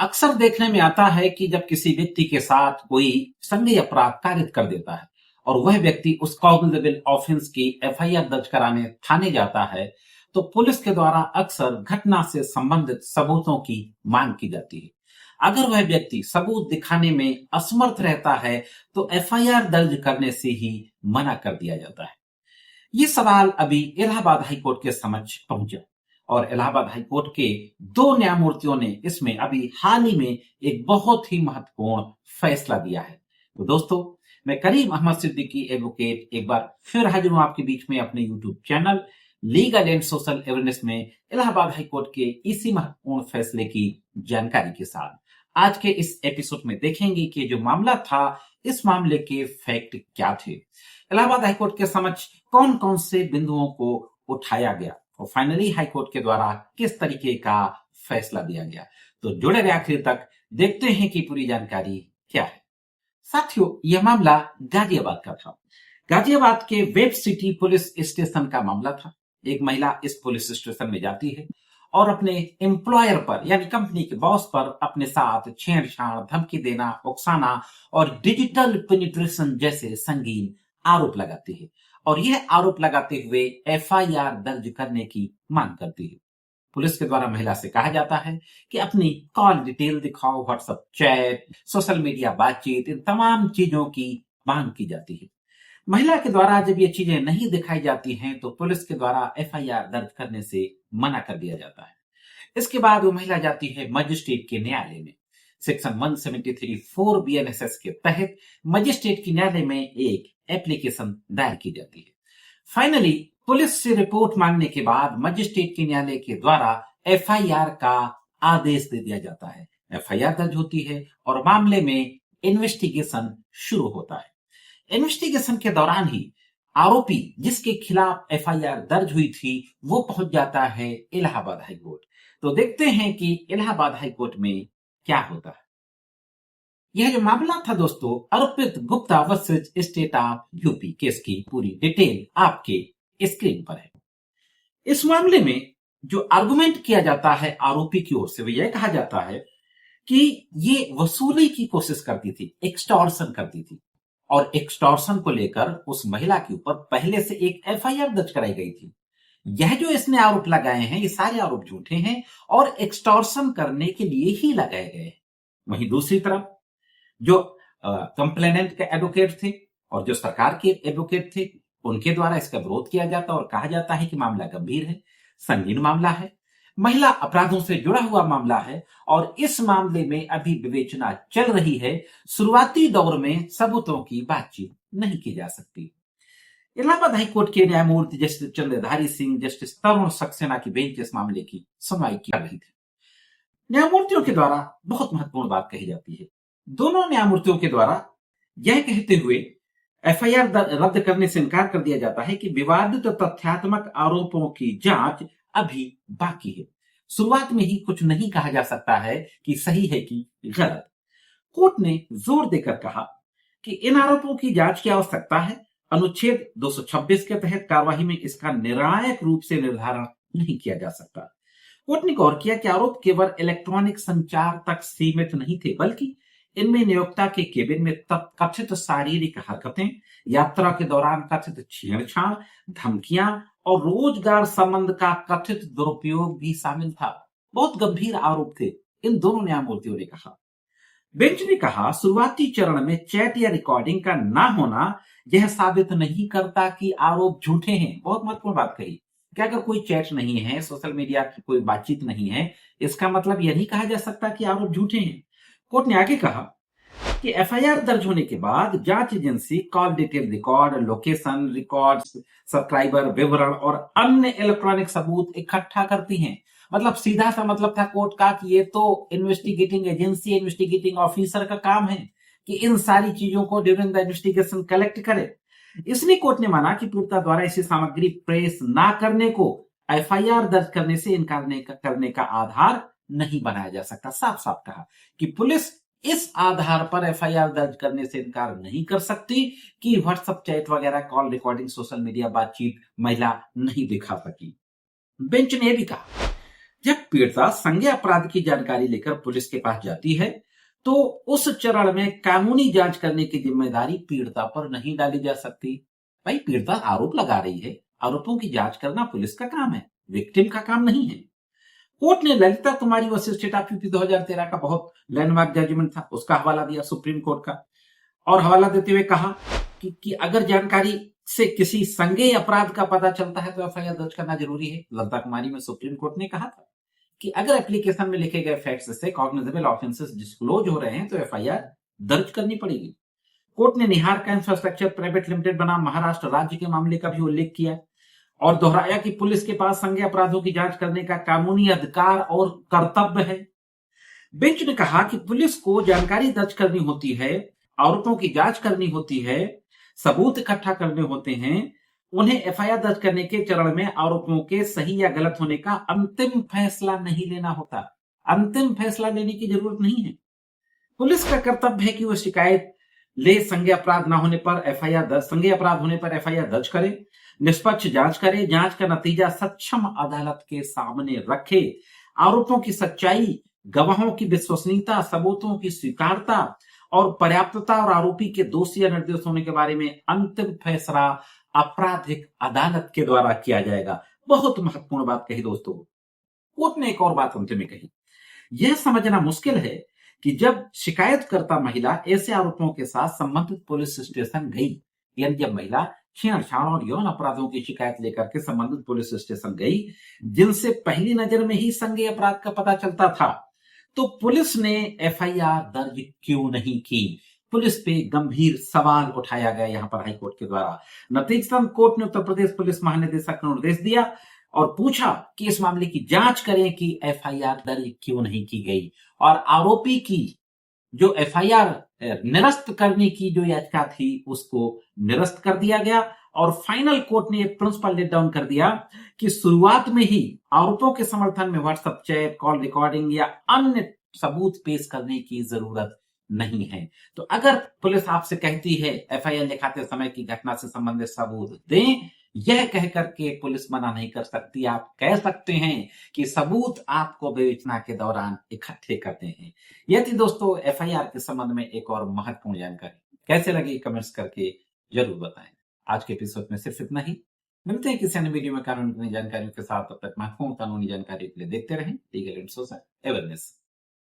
अक्सर देखने में आता है कि जब किसी व्यक्ति के साथ कोई संज्ञेय अपराध कारित कर देता है और वह व्यक्ति उस कॉग्निजेबल ऑफेंस की एफआईआर दर्ज कराने थाने जाता है, तो पुलिस के द्वारा अक्सर घटना से संबंधित सबूतों की मांग की जाती है। अगर वह व्यक्ति सबूत दिखाने में असमर्थ रहता है, तो एफआईआर दर्ज करने से ही मना कर दिया जाता है। ये सवाल अभी इलाहाबाद हाईकोर्ट के समक्ष पहुंचा और इलाहाबाद हाईकोर्ट के 2 न्यायमूर्तियों ने इसमें अभी हाल ही में एक बहुत ही महत्वपूर्ण फैसला दिया है। तो दोस्तों, मैं करीम अहमद सिद्दीकी एडवोकेट एक बार फिर हाजिर हूं आपके बीच में अपने YouTube channel legal and social awareness में इलाहाबाद हाईकोर्ट के इसी महत्वपूर्ण फैसले की जानकारी के साथ। आज के इस एपिसोड में देखेंगे कि जो मामला था, इस मामले के फैक्ट क्या थे, इलाहाबाद हाईकोर्ट के समक्ष कौन कौन से बिंदुओं को उठाया गया और फाइनली हाईकोर्ट के द्वारा किस तरीके का फैसला दिया गया। तो जुड़े रहे आखिर तक, देखते हैं कि पूरी जानकारी क्या है। साथियों, यह मामला गाजियाबाद का था। गाजियाबाद के वेब सिटी पुलिस स्टेशन का मामला था। एक महिला इस पुलिस स्टेशन में जाती है और अपने एम्प्लॉयर पर यानी कंपनी के बॉस पर अपने साथ छेड़छाड़, धमकी देना, उकसाना और डिजिटल पेनिट्रेशन जैसे संगीन आरोप लगाती है और यह आरोप लगाते हुए एफआईआर दर्ज करने की मांग करती है। पुलिस के द्वारा महिला से कहा जाता है कि अपनी कॉल डिटेल दिखाओ, व्हाट्सएप चैट, सोशल मीडिया बातचीत, इन तमाम चीजों की मांग की जाती है। महिला के द्वारा जब ये चीजें नहीं दिखाई जाती हैं, तो पुलिस के द्वारा एफआईआर दर्ज करने से मना कर दिया जाता है। इसके बाद वो महिला जाती है मजिस्ट्रेट के न्यायालय में। सेक्शन 173(4) बीएनएसएस के तहत मजिस्ट्रेट के न्यायालय में एक एप्लीकेशन दायर की जाती है। फाइनली पुलिस से रिपोर्ट मांगने के बाद मजिस्ट्रेट के न्यायालय के द्वारा एफआईआर का आदेश दे दिया जाता है। एफआईआर दर्ज होती है और मामले में इन्वेस्टिगेशन शुरू होता है। इन्वेस्टिगेशन के दौरान ही आरोपी जिसके खिलाफ एफआईआर दर्ज हुई थी, वो पहुंच जाता है इलाहाबाद हाईकोर्ट। तो देखते हैं कि इलाहाबाद हाईकोर्ट में क्या होता है। यह जो मामला था दोस्तों, Arpit Gupta versus state of UP case की पूरी डिटेल आपके स्क्रीन पर है। इस मामले में जो आर्गुमेंट किया जाता है आरोपी की ओर से, वो यह कहा जाता है कि ये वसूली की कोशिश करती थी, एक्सटॉर्शन करती थी और एक्सटॉर्शन को लेकर उस महिला के ऊपर पहले से एक एफआईआर दर्ज कराई गई थी। यह जो इसने आरोप लगाए हैं, ये सारे आरोप झूठे हैं और एक्सटॉर्शन करने के लिए ही लगाए गए हैं। वहीं दूसरी तरफ जो कंप्लेनेंट के एडवोकेट थे और जो सरकार के एडवोकेट थे, उनके द्वारा इसका विरोध किया जाता और कहा जाता है कि मामला गंभीर है, संगीन मामला है, महिला अपराधों से जुड़ा हुआ मामला है और इस मामले में अभी विवेचना चल रही है। शुरुआती दौर में सबूतों की बातचीत नहीं की जा सकती। इलाहाबाद हाईकोर्ट के न्यायमूर्ति जस्टिस चंद्रधारी सिंह, जस्टिस तरुण सक्सेना की बेंच इस मामले की सुनवाई कर रही थी। न्यायमूर्तियों के द्वारा बहुत महत्वपूर्ण बात कही जाती है। दोनों न्यायमूर्तियों के द्वारा यह कहते हुए एफआईआर रद्द करने से इनकार कर दिया जाता है कि विवादित तथ्यात्मक आरोपों की जांच अभी बाकी है। शुरुआत में ही कुछ नहीं कहा जा सकता है कि सही है कि गलत। कोर्ट ने जोर देकर कहा कि इन आरोपों की जांच की आवश्यकता है। अनुच्छेद 226 के तहत कार्यवाही में इसका निर्णायक रूप से निर्धारण नहीं किया जा सकता। कोर्ट ने गौर किया कि आरोप केवल इलेक्ट्रॉनिक संचार तक सीमित नहीं थे, बल्कि इनमें नियोक्ता के केबिन में कथित शारीरिक हरकतें, यात्रा के दौरान कथित छेड़छाड़, धमकियां और रोजगार संबंध का कथित दुरुपयोग भी शामिल था। बहुत गंभीर आरोप थे, इन दोनों न्यायमूर्तियों ने कहा। बेंच ने कहा, शुरुआती चरण में चैट या रिकॉर्डिंग का ना होना यह साबित नहीं करता कि आरोप झूठे हैं। बहुत महत्वपूर्ण बात कही कि अगर कोई चैट नहीं है, सोशल मीडिया की कोई बातचीत नहीं है, इसका मतलब यह नहीं कहा जा सकता कि आरोप झूठे हैं। कोर्ट ने आगे कहा कि एफआईआर दर्ज होने के बाद जांच agency call detail record, location record, subscriber विवरण और अन्य इलेक्ट्रॉनिक सबूत इकट्ठा करती हैं। मतलब सीधा सा मतलब था कोर्ट का कि ये तो इन्वेस्टिगेटिंग एजेंसी, इन्वेस्टिगेटिंग ऑफिसर का काम है कि इन सारी चीजों को ड्यूरिंग द इन्वेस्टिगेशन कलेक्ट करे। इसलिए कोर्ट ने माना कि पीड़िता द्वारा ऐसी सामग्री प्रेस ना करने को एफआईआर दर्ज करने से इनकार करने का आधार नहीं बनाया जा सकता। साफ साफ कहा कि पुलिस इस आधार पर एफआईआर दर्ज करने से इनकार नहीं कर सकती कि व्हाट्सएप चैट वगैरह, कॉल रिकॉर्डिंग, सोशल मीडिया बातचीत महिला नहीं दिखा सकी। बेंच ने भी कहा जब पीड़िता संज्ञेय अपराध की जानकारी लेकर पुलिस के पास जाती है तो उस चरण में कानूनी जांच करने की जिम्मेदारी पीड़िता पर नहीं डाली जा सकती। भाई पीड़िता आरोप लगा रही है, आरोपों की जांच करना पुलिस का काम है, विक्टिम का काम नहीं है। कोर्ट ने ललिता कुमारी वर्सेस स्टेट ऑफ यूपी 2013 का बहुत लैंडमार्क जजमेंट था, उसका हवाला दिया सुप्रीम कोर्ट का, और हवाला देते हुए कहा कि अगर जानकारी से किसी संज्ञेय अपराध का पता चलता है तो एफआईआर दर्ज करना जरूरी है। ललिता कुमारी में सुप्रीम कोर्ट ने कहा था कि अगर एप्लीकेशन में लिखे गए फैक्ट्स से कॉग्निजेबल ऑफेंसेस डिस्क्लोज हो रहे हैं तो एफआईआर दर्ज करनी पड़ेगी। कोर्ट ने निहार का इंफ्रास्ट्रक्चर प्राइवेट लिमिटेड बनाम महाराष्ट्र राज्य के मामले का भी उल्लेख किया और दोहराया कि पुलिस के पास संज्ञेय अपराधों की जांच करने का कानूनी अधिकार और कर्तव्य है। बेंच ने कहा कि पुलिस को जानकारी दर्ज करनी होती है, आरोपों की जांच करनी होती है, सबूत इकट्ठा करने होते हैं, उन्हें एफआईआर दर्ज करने के चरण में आरोपों के सही या गलत होने का अंतिम फैसला नहीं लेना होता। अंतिम फैसला लेने की जरूरत नहीं है। पुलिस का कर्तव्य है कि वो शिकायत ले संज्ञेय अपराध न होने पर एफआईआर दर्ज, संज्ञेय अपराध होने पर एफआईआर दर्ज करे, निष्पक्ष जांच करे, जांच का नतीजा सक्षम अदालत के सामने रखे, आरोपों की सच्चाई, गवाहों की विश्वसनीयता, सबूतों की स्वीकारता और पर्याप्तता और आरोपी के दोषी या निर्दोष होने के बारे में अंतिम फैसला आपराधिक अदालत के द्वारा किया जाएगा। बहुत महत्वपूर्ण बात कही दोस्तों। कोर्ट ने एक और बात अंत में कही, यह समझना मुश्किल है कि जब शिकायतकर्ता महिला ऐसे आरोपों के साथ संबंधित पुलिस स्टेशन गई, यानी जब महिला छेड़छाड़ और यौन अपराधों की शिकायत लेकर के संबंधित पुलिस स्टेशन गई जिनसे पहली नजर में ही संज्ञेय अपराध का पता चलता था, तो पुलिस ने एफआईआर दर्ज क्यों नहीं की। पुलिस पे गंभीर सवाल उठाया गया यहां पर हाईकोर्ट के द्वारा। नतीजतन कोर्ट ने उत्तर प्रदेश पुलिस महानिदेशक को निर्देश दिया और पूछा कि इस मामले की जांच करें कि एफआईआर दर्ज क्यों नहीं की गई, और आरोपी की जो एफआईआर निरस्त करने की जो याचिका थी उसको निरस्त कर दिया गया। और फाइनल कोर्ट ने प्रिंसिपल लेट डाउन कर दिया कि शुरुआत में ही आरोपों के समर्थन में व्हाट्सएप चैट, कॉल रिकॉर्डिंग या अन्य सबूत पेश करने की जरूरत नहीं है। तो अगर पुलिस आपसे कहती है एफआईआर लिखाते समय की घटना से संबंधित सबूत दें, यह कह करके पुलिस मना नहीं कर सकती। आप कह सकते हैं कि सबूत आपको विवेचना के दौरान इकट्ठे करते हैं। यह थी दोस्तों एफआईआर के संबंध में एक और महत्वपूर्ण जानकारी। कैसे लगी कमेंट्स करके जरूर बताएं। आज के एपिसोड में सिर्फ इतना ही। मिलते हैं किसी अन्य वीडियो में कानूनी जानकारियों के साथ। तब तक महत्वपूर्ण कानूनी जानकारी के लिए देखते रहें लीगल एंड सोशल अवेयरनेस।